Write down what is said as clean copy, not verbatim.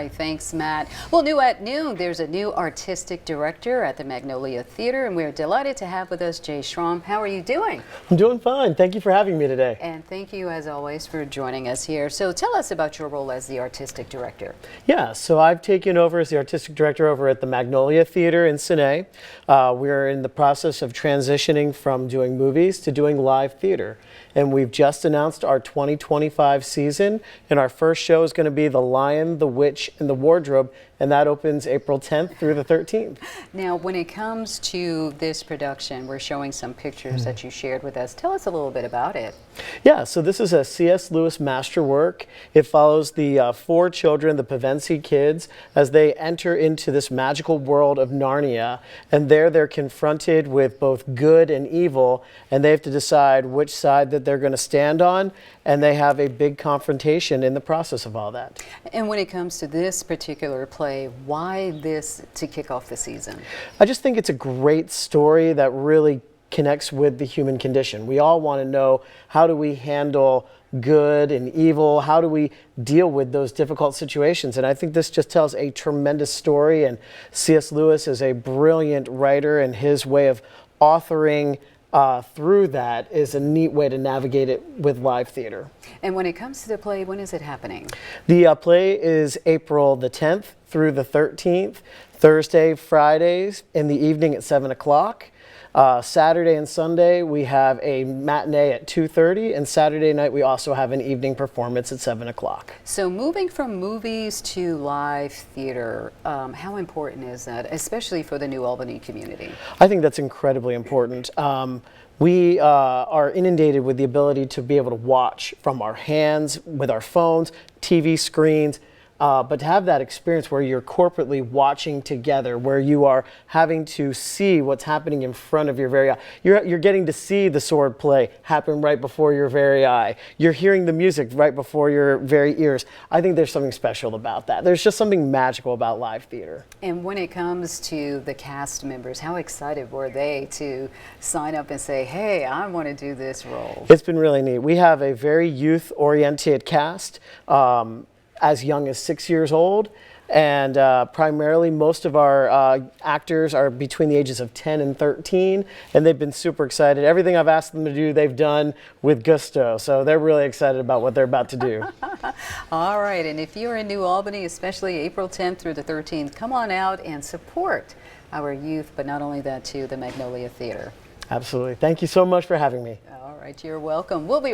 right, thanks, Matt. Well, new at noon, there's a new artistic director at the Magnolia Theater, and we're delighted to have with us Jay Schramm. How are you doing? I'm doing fine. Thank you for having me today. And thank you, as always, for joining us here. So tell us about your role as the artistic director. Yeah, so I've taken over as the artistic director over at the Magnolia Theater in Sinai. We're in the process of transitioning from doing movies to doing live theater. And we've just announced our 2025 season, and our first show is going to be The Lion, the Witch, and the Wardrobe, and that opens April 10th through the 13th. Now, when it comes to this production, we're showing some pictures that you shared with us. Tell us a little bit about it. Yeah, so this is a C.S. Lewis masterwork. It follows the 4 children, the Pevensie kids, as they enter into this magical world of Narnia. And there they're confronted with both good and evil, and they have to decide which side that they're going to stand on, and they have a big confrontation in the process of all that. And when it comes to this particular play, why this to kick off the season? I just think it's a great story that really connects with the human condition. We all want to know, how do we handle good and evil? How do we deal with those difficult situations? And I think this just tells a tremendous story, and C.S. Lewis is a brilliant writer, and his way of authoring through that is a neat way to navigate it with live theater. And when it comes to the play, when is it happening? The play is April the 10th through the 13th, Thursday, Fridays in the evening at 7 o'clock. Saturday and Sunday we have a matinee at 2:30, and Saturday night we also have an evening performance at 7 o'clock. So moving from movies to live theater, how important is that, especially for the New Albany community? I think that's incredibly important. We are inundated with the ability to be able to watch from our hands, with our phones, TV screens, but to have that experience where you're corporately watching together, where you are having to see what's happening in front of your very eye. You're getting to see the sword play happen right before your very eye. You're hearing the music right before your very ears. I think there's something special about that. There's just something magical about live theater. And when it comes to the cast members, how excited were they to sign up and say, hey, I want to do this role? It's been really neat. We have a very youth-oriented cast. As young as 6 years old, and primarily most of our actors are between the ages of 10 and 13, and they've been super excited. Everything I've asked them to do, they've done with gusto, so they're really excited about what they're about to do. All right, and if you're in New Albany, especially April 10th through the 13th, come on out and support our youth, but not only that too, the Magnolia Theater. Absolutely. Thank you so much for having me. All right, you're welcome. We'll be